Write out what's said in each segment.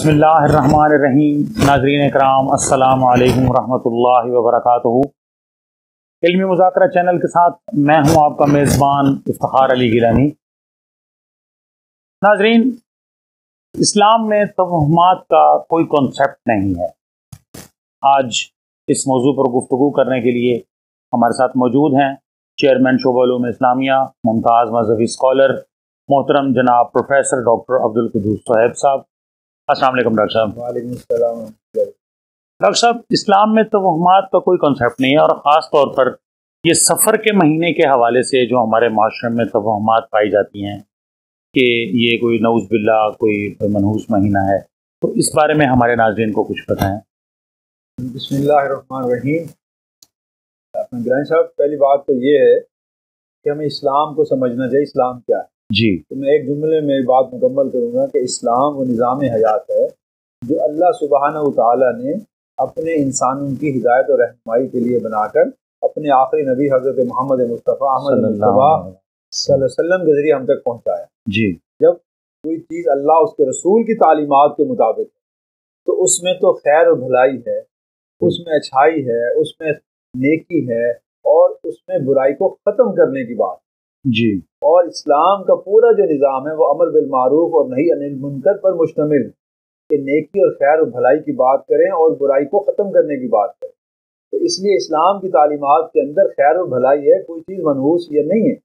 बिस्मिल्लाहिर्रहमानिर्रहीम। नाज़रीन इकराम, अस्सलामु अलैकुम रहमतुल्लाहि व बरकातुहू। इल्मी मुज़ाकरा चैनल के साथ मैं हूं आपका मेज़बान इफ्तिखार अली गिलानी। नाज़रीन, इस्लाम में तवहमात का कोई कॉन्सेप्ट नहीं है। आज इस मौजू पर गुफ्तगू करने के लिए हमारे साथ मौजूद हैं चेयरमैन शोबा उलूम इस्लामिया, मुमताज़ मज़हबी स्कॉलर, मोहतरम जनाब प्रोफेसर डॉक्टर अब्दुल कुद्दूस सोहैब साहब। अस्सलाम वालेकुम डॉक्टर साहब। वालेकुम अस्सलाम। डॉक्टर साहब, इस्लाम में तवहमात का कोई कॉन्सेप्ट नहीं है और ख़ास तौर पर ये सफ़र के महीने के हवाले से जो हमारे माशरे में तवहमात पाई जाती हैं कि ये कोई नऊज़ बिल्लाह कोई मनहूस महीना है, तो इस बारे में हमारे नाज़रीन को कुछ बताएं। बिस्मिल्लाहिर्रहमानिर्रहीम। अपने गिलानी साहब, पहली बात तो ये है कि हमें इस्लाम को समझना चाहिए। इस्लाम क्या है जी। तो मैं एक जुमले में बात मुकम्मल करूँगा कि इस्लाम वो निज़ाम हयात है जो अल्लाह सुब्हानहू व तआला ने अपने इंसानों की हिदायत और रहनुमाई के लिए बनाकर अपने आखिरी नबी हज़रत मोहम्मद मुस्तफ़ा सल्लल्लाहु अलैहि वसल्लम के ज़रिए हम तक पहुँचाया जी। जब कोई चीज़ अल्लाह उसके रसूल की तालीमात के मुताबिक है तो उसमें तो खैर और भलाई है, उसमें अच्छाई है, उसमें नेकी है और उसमें बुराई को ख़त्म करने की बात जी। और इस्लाम का पूरा जो निज़ाम है वो अमर बिल मारूफ और नही अनिल मुनकर पर मुश्तमिल कि नेकी और खैर और भलाई की बात करें और बुराई को ख़त्म करने की बात करें। तो इसलिए इस्लाम की तालीमात के अंदर खैर और भलाई है, कोई चीज़ मनहूस ये नहीं है।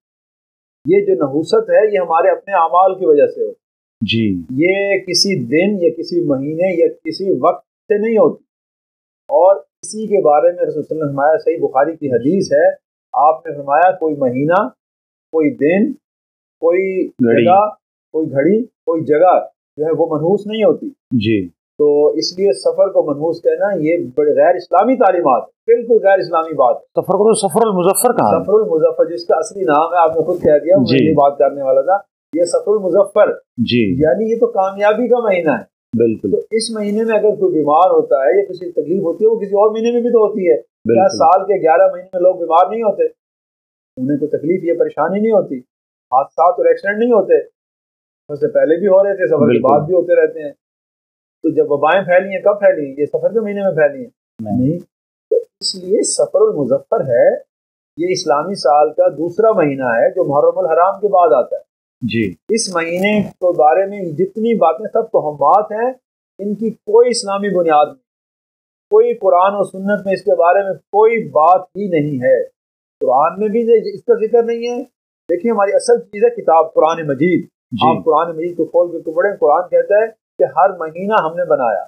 ये जो नहूसत है ये हमारे अपने अमाल की वजह से होती जी। ये किसी दिन या किसी महीने या किसी वक्त से नहीं होती। और इसी के बारे में रसूल सल्लल्लाहु अलैहि वसल्लम ने फरमाया, सही बुखारी की हदीस है, आपने फरमाया कोई महीना, कोई दिन, कोई जगह, कोई घड़ी, कोई जगह जो है वो मनहूस नहीं होती जी। तो इसलिए सफ़र को मनहूस कहना ये गैर इस्लामी तालीमात, बिल्कुल गैर इस्लामी बात। सफ़र को तो सफ़रुल मुज़फ़्फ़र कहा, सफ़रुल मुज़फ़्फ़र जिसका असली नाम है, आपने खुद कह दिया, मैं ये बात करने वाला था, ये सफ़रुल मुज़फ़्फ़र जी। यानी ये तो कामयाबी का महीना है बिल्कुल। तो इस महीने में अगर कोई बीमार होता है या किसी तकलीफ होती है वो किसी और महीने में भी तो होती है। क्या साल के 11 महीने में लोग बीमार नहीं होते? उन्हें कोई तकलीफ या परेशानी नहीं होती, हादसा और एक्सीडेंट नहीं होते? उससे पहले भी हो रहे थे, सफर के बाद भी होते रहते हैं। तो जब वबाएं फैली हैं, कब फैली? ये सफर के महीने में फैली हैं नहीं। तो इसलिए सफरुल मुज़फ़्फ़र है, ये इस्लामी साल का दूसरा महीना है जो मुहर्रमुल हराम के बाद आता है जी। इस महीने के बारे में जितनी बातें सब तोहमात हैं, इनकी कोई इस्लामी बुनियाद नहीं, कोई कुरान और सुन्नत में इसके बारे में कोई बात ही नहीं है। कुरान में भी इसका जिक्र नहीं है। देखिए, हमारी असल चीज़ है किताब कुरान मजीद। आप कुरान मजीद को खोल के पढ़ें, कुरान कहता है कि हर महीना हमने बनाया,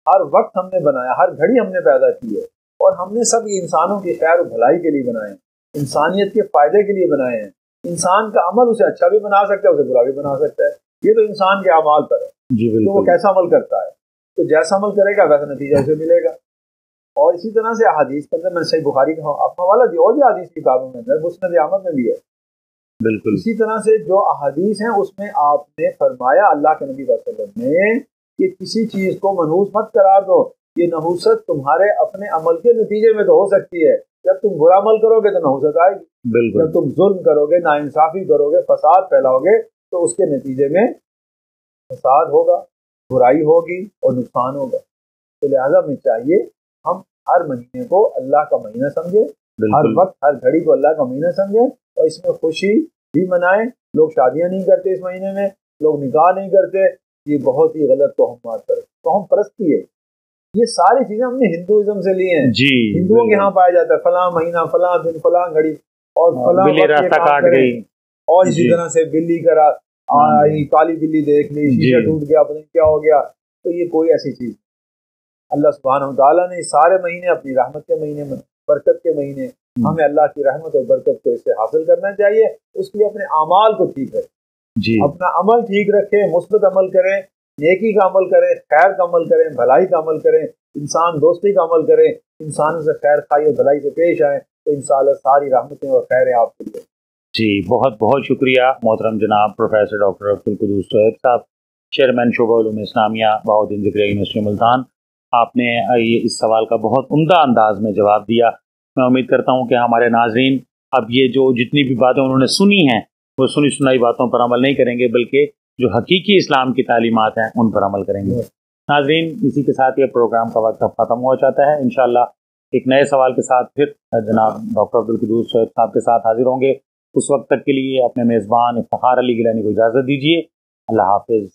हर वक्त हमने बनाया, हर घड़ी हमने पैदा की है और हमने सब ये इंसानों की खैर और भलाई के लिए बनाए हैं, इंसानियत के फ़ायदे के लिए बनाए हैं। इंसान का अमल उसे अच्छा भी बना सकता है, उसे बुरा भी बना सकता है। ये तो इंसान के अमाल पर है जी। तो वो कैसा अमल करता है, तो जैसा अमल करेगा वैसा नतीजा उसे मिलेगा। और इसी तरह से अहादीस के अंदर मैंने सही बुखारी का आपको हवाला दिया और भी अहादीस की किताबों में अंदर मुस्नद अहमद में भी है बिल्कुल। इसी तरह से जो अहादीस हैं उसमें आपने फरमाया अल्लाह के नबी सल्लल्लाहु अलैहि वसल्लम ने कि किसी चीज़ को मनहूस मत करार दो। ये नहूसत तुम्हारे अपने अमल के नतीजे में तो हो सकती है। जब तुम बुरा अमल करोगे तो नहूसत आएगी बिल्कुल। जब तुम जुल्म करोगे, नाइंसाफ़ी करोगे, फसाद फैलाओगे तो उसके नतीजे में फसाद होगा, बुराई होगी और नुकसान होगा। तो लिहाजा हमें चाहिए हम हर महीने को अल्लाह का महीना समझे, हर वक्त हर घड़ी को अल्लाह का महीना समझे और इसमें खुशी भी मनाएं। लोग शादियां नहीं करते इस महीने में, लोग निकाह नहीं करते, ये बहुत ही गलत तोहम परस्ती है। ये सारी चीजें हमने हिंदुइज्म से ली हैं जी। हिंदुओं के यहाँ पाया जाता है फलां महीना, फलां दिन, फलां घड़ी और फलां रास्ता काट गई और इसी तरह से बिल्ली करा आई, काली बिल्ली देख ली, शीशा टूट गया, पता नहीं क्या हो गया। तो ये कोई ऐसी चीज, अल्लाह सुब्हानहू तआला ने सारे महीने अपनी रहमत के महीने में, बरकत के महीने, हमें अल्लाह की रहमत और बरकत को इससे हासिल करना चाहिए। उसके लिए अपने अमाल को ठीक रखें जी। अपना अमल ठीक रखें, मुस्बत अमल करें, नेकी का अमल करें, खैर का अमल करें, भलाई का अमल करें, इंसान दोस्ती का अमल करें, इंसानों से खैर खाई और भलाई से पेश आए तो इंशाअल्लाह सारी रहमतें और खैरें आपके लिए जी। बहुत बहुत शुक्रिया मोहतरम जनाब प्रोफेसर डॉक्टर अब्दुल कुद्दूस सोहैब साहब, चेयरमैन शोबा उलूम इस्लामिया, बहाउद्दीन ज़िक्रिया यूनिवर्सिटी मुल्तान। आपने ये इस सवाल का बहुत उम्दा अंदाज में जवाब दिया। मैं उम्मीद करता हूँ कि हमारे नाजरीन अब ये जो जितनी भी बातें उन्होंने सुनी हैं वो सुनी सुनाई बातों पर अमल नहीं करेंगे, बल्कि जो हकीकी इस्लाम की तालीमात हैं उन पर अमल करेंगे। ناظرین اسی کے ساتھ یہ پروگرام کا وقت اب ختم ہو جاتا ہے. انشاءاللہ ایک نئے سوال کے ساتھ پھر جناب ڈاکٹر عبدالقدوس سویب صاحب کے ساتھ حاضر ہوں گے. اس وقت تک کے لیے اپنے میزبان افتخار علی گیلانی کو اجازت دیجیے. اللہ حافظ.